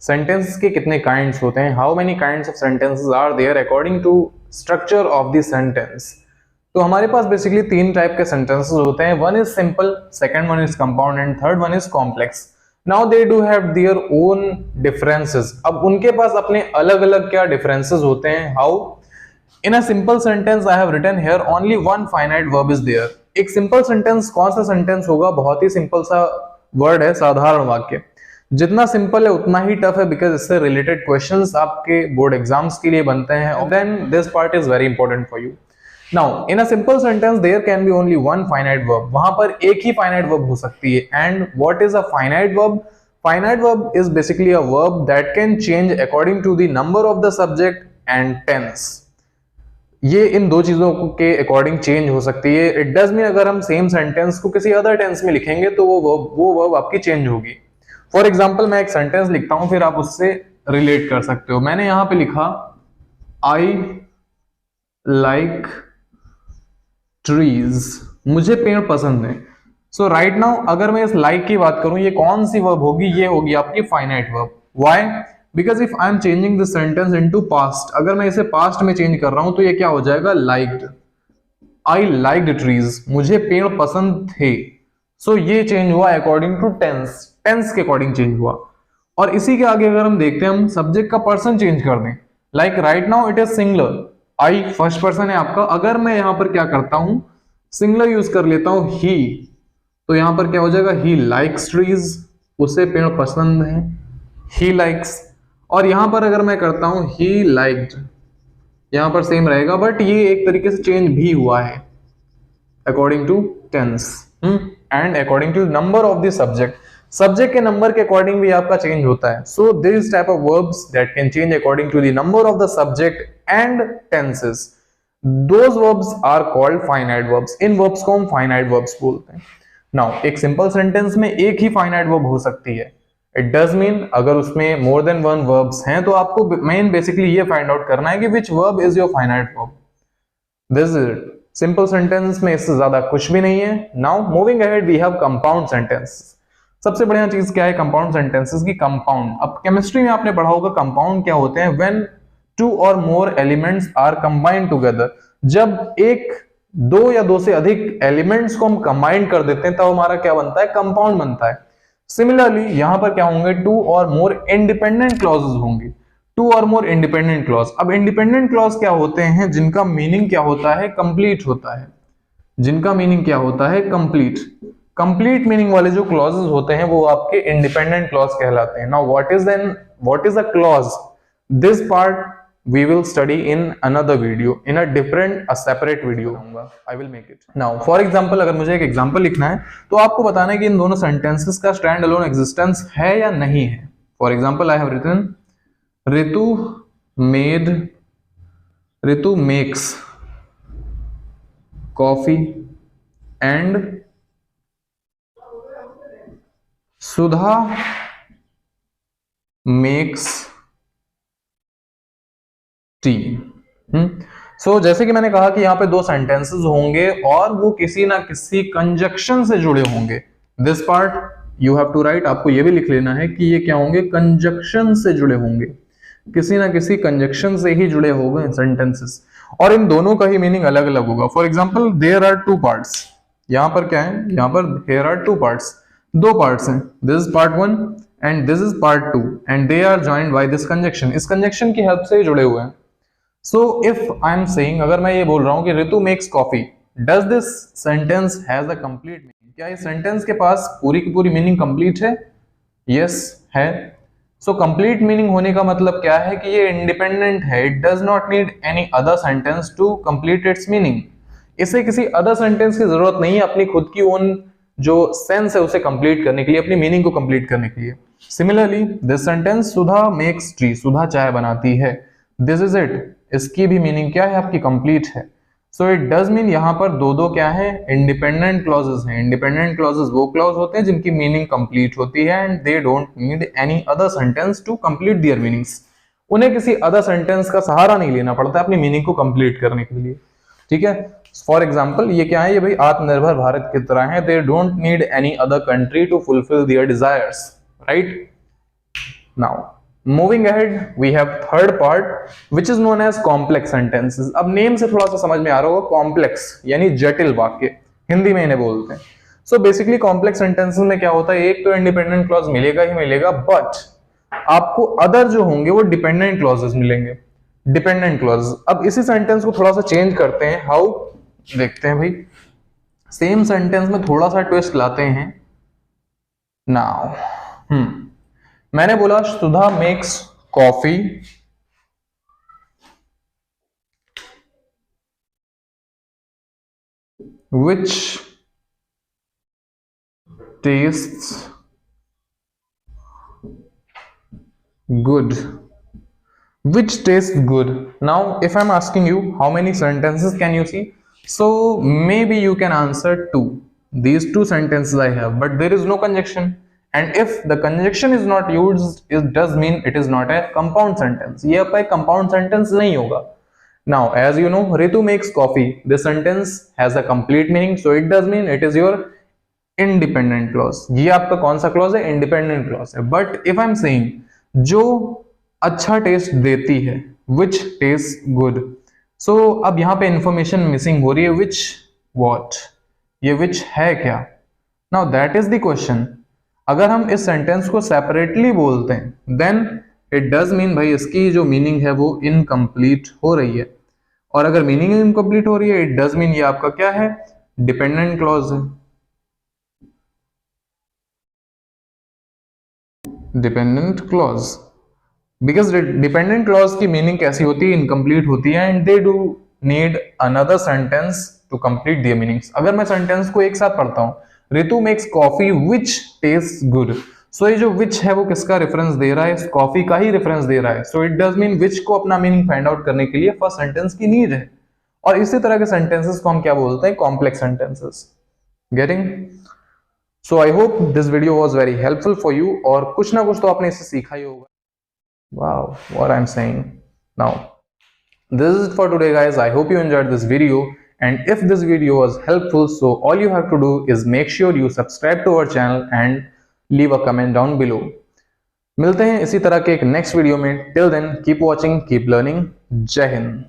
Sentences के कितने kinds होते हैं, how many kinds of sentences are there according to structure of the sentence. तो हमारे पास बेसिकली 3 टाइप के सेंटेंसेस होते हैं, one is simple, second one is compound and third one is complex. Now they do have their own differences. अब उनके पास अपने अलग अलग क्या डिफरेंसेस होते हैं। How? In a simple sentence I have written here only one finite verb is there. एक simple sentence कौन सा सेंटेंस होगा? बहुत ही सिंपल सा वर्ड है, साधारण वाक्य। जितना सिंपल है उतना ही टफ है, बिकॉज इससे रिलेटेड क्वेश्चंस आपके बोर्ड एग्जाम्स के लिए बनते हैं। Then this part is very important for you. Now in a simple sentence there can be only one finite verb. वहां पर एक ही फाइनाइट वर्ब हो सकती है। And what is a finite verb? Finite verb is basically a verb that can change according to the number of the subject and tense. ये इन दो चीजों के अकॉर्डिंग चेंज हो सकती है। इट डज मीन अगर हम सेम सेंटेंस को किसी अदर टेंस में लिखेंगे तो वो वर्ब आपकी चेंज होगी। फॉर एग्जाम्पल मैं एक सेंटेंस लिखता हूं, फिर आप उससे रिलेट कर सकते हो। मैंने यहां पे लिखा आई लाइक ट्रीज, मुझे पेड़ पसंद है। सो राइट नाउ अगर मैं इस लाइक की बात करूं, ये कौन सी वर्ब होगी? ये होगी आपकी finite verb. Why? Because if I am changing this sentence into past, अगर मैं इसे पास्ट में चेंज कर रहा हूं तो ये क्या हो जाएगा? लाइक्ड। आई लाइक्ड ट्रीज, मुझे पेड़ पसंद थे। सो ये चेंज हुआ अकॉर्डिंग टू टेंस, टेंस के अकॉर्डिंग चेंज हुआ। और इसी के आगे अगर हम देखते हैं, हम सब्जेक्ट का पर्सन चेंज कर दें। Like right now it is singular, I first person है आपका। अगर मैं यहां पर क्या करता हूं, सिंगुलर यूज कर लेता हूं ही, तो यहां पर क्या हो जाएगा? ही लाइक्स ट्रीज, उसे पेड़ पसंद है, ही लाइक्स। और यहां पर अगर मैं करता हूं ही लाइक्ड, यहां पर सेम रहेगा, बट ये एक तरीके से चेंज भी हुआ है according to tense and according to number of the subject. Subject के नंबर के अकॉर्डिंग भी आपका चेंज होता है। So this type of verbs that can change according to the number of the subject and tenses, those verbs are called finite verbs. इन verbs को हम finite verbs बोलते हैं। नाउ एक सिंपल सेंटेंस में एक ही फाइनाइट वर्ब हो सकती है। इट डज मीन अगर उसमें मोर देन वन वर्ब्स हैं तो आपको मेन बेसिकली ये फाइंड आउट करना है कि which verb is your finite verb. This is it. Simple sentence में इससे ज्यादा कुछ भी नहीं है। Now moving ahead we have compound sentence. सबसे बढ़िया चीज क्या है कंपाउंड सेंटेंसेस की? कंपाउंड। अब केमिस्ट्री में आपने पढ़ा होगा कंपाउंड क्या होते हैं। व्हेन टू और more elements are combined together, जब एक, दो या दो से अधिक एलिमेंट्स को हम कंबाइन कर देते हैं तब हमारा क्या बनता है? कंपाउंड बनता है। सिमिलरली यहां पर क्या होंगे? टू और मोर इंडिपेंडेंट क्लॉजेस होंगे। टू और मोर इंडिपेंडेंट क्लॉज। अब इंडिपेंडेंट क्लॉज क्या होते हैं? जिनका मीनिंग क्या होता है? कंप्लीट होता है। जिनका मीनिंग क्या होता है? कंप्लीट। कंप्लीट मीनिंग वाले जो क्लॉजेस होते हैं वो आपके इंडिपेंडेंट क्लॉज कहलाते हैं। Now what is a clause? This part we will study in another video, in a separate video I will make it. Now for example अगर मुझे एक एग्जांपल लिखना है तो आपको बताना है कि इन दोनों सेंटेंसेस का स्टैंड अलोन एग्जिस्टेंस है या नहीं है। For example I have written Ritu makes coffee and Sudha makes tea. So जैसे कि मैंने कहा कि यहाँ पे दो सेंटेंसेस होंगे और वो किसी ना किसी कंजक्शन से जुड़े होंगे। This part you have to write, आपको ये भी लिख लेना है कि ये क्या होंगे? कंजक्शन से जुड़े होंगे, किसी ना किसी कंजक्शन से ही जुड़े होंगे सेंटेंसेस। और इन दोनों का ही मीनिंग अलग अलग होगा। For example there are two parts. यहाँ पर क्या है? यहाँ पर देयर आर टू पार्ट्स, दो पार्ट्स हैं। This is part one and this is part two and they are joined by this conjunction. इस कंजक्शन की हेल्प से जुड़े हुए हैं। So if I am saying, अगर मैं ये बोल रहा हूं कि Ritu makes coffee, does this sentence has a complete meaning? क्या इस सेंटेंस के पास पूरी की पूरी मीनिंग कंप्लीट है? यस है। सो कंप्लीट मीनिंग होने का मतलब क्या है कि ये इंडिपेंडेंट है। It does not need any other sentence to complete its meaning. इसे किसी अदर सेंटेंस की जरूरत नहीं है अपनी खुद की ओन जो सेंस है उसे कंप्लीट करने के लिए, अपनी मीनिंग को कंप्लीट करने के लिए। Similarly this sentence Sudha makes tea, Sudha चाय बनाती है। This is it. इसकी भी मीनिंग क्या है? आपकी कंप्लीट है। सो इट डज मीन यहाँ पर दो दो क्या है? इंडिपेंडेंट क्लॉजेस हैं। इंडिपेंडेंट क्लॉजेस वो क्लॉज होते हैं जिनकी मीनिंग कंप्लीट होती है and they don't need any other sentence to complete their meanings. उन्हें किसी अदर सेंटेंस का सहारा नहीं लेना पड़ता अपनी मीनिंग को कंप्लीट करने के लिए। ठीक है। फॉर एग्जाम्पल ये क्या है? ये भाई आत्मनिर्भर भारत की तरह है। They don't need any other country to fulfil their desires, right? Now moving ahead we have third part which is known as complex sentences. अब नेम से थोड़ा सा समझ में आ रहा होगा, कॉम्प्लेक्स यानी जटिल वाक्य, हिंदी में इन्हें बोलते हैं। सो बेसिकली कॉम्प्लेक्स सेंटेंसेस में क्या होता है, एक तो इंडिपेंडेंट क्लॉज मिलेगा ही मिलेगा, बट आपको अदर जो होंगे वो डिपेंडेंट क्लॉजेस मिलेंगे। डिपेंडेंट क्लॉज, अब इसी सेंटेंस को थोड़ा सा चेंज करते हैं, हाउ देखते हैं भाई। सेम सेंटेंस में थोड़ा सा ट्विस्ट लाते हैं। नाउ मैंने बोला Sudha makes coffee which tastes good. Which tastes good. Now if I'm asking you how many sentences can you see, so maybe you can answer two. These two sentences I have, but there is no conjunction, and if the conjunction is not used, it does mean it is not a compound sentence. ये आपका एक compound sentence नहीं होगा. Now as you know, Ritu makes coffee, this sentence has a complete meaning, so it does mean it is your independent clause. ये आपका कौन सा clause है, independent clause है. But if I'm saying जो अच्छा टेस्ट देती है, which tastes good, so अब यहाँ पे इंफॉर्मेशन मिसिंग हो रही है, which what, ये which है क्या? Now that is the question. अगर हम इस सेंटेंस को सेपरेटली बोलते हैं देन इट डज मीन भाई इसकी जो मीनिंग है वो इनकम्प्लीट हो रही है, और अगर मीनिंग इनकम्प्लीट हो रही है इट डज मीन ये आपका क्या है, डिपेंडेंट क्लॉज है। Dependent clause, because dependent clause की मीनिंग कैसी होती है, इनकम्प्लीट होती है, and they do need another sentence to complete their meanings. अगर मैं सेंटेंस को एक साथ पढ़ता हूं, Ritu makes coffee which taste good, so ये जो विच है वो किसका रेफरेंस दे रहा है, इस कॉफी का ही रेफरेंस दे रहा है। So it does mean which को अपना मीनिंग फाइंड आउट करने के लिए फर्स्ट सेंटेंस की नीड है, और इसी तरह के सेंटेंसेस को हम क्या बोलते हैं, complex sentences. Getting? So I hope this video was very helpful for you, और कुछ ना कुछ तो आपने इससे सीखा ही होगा। Wow, what I'm saying. Now, this is it for today, guys. I hope you enjoyed this video. And if this video was helpful, so all you have to do is make sure you subscribe to our channel and leave a comment down below. मिलते हैं इसी तरह के एक next video में. Till then, keep watching, keep learning. जय हिंद.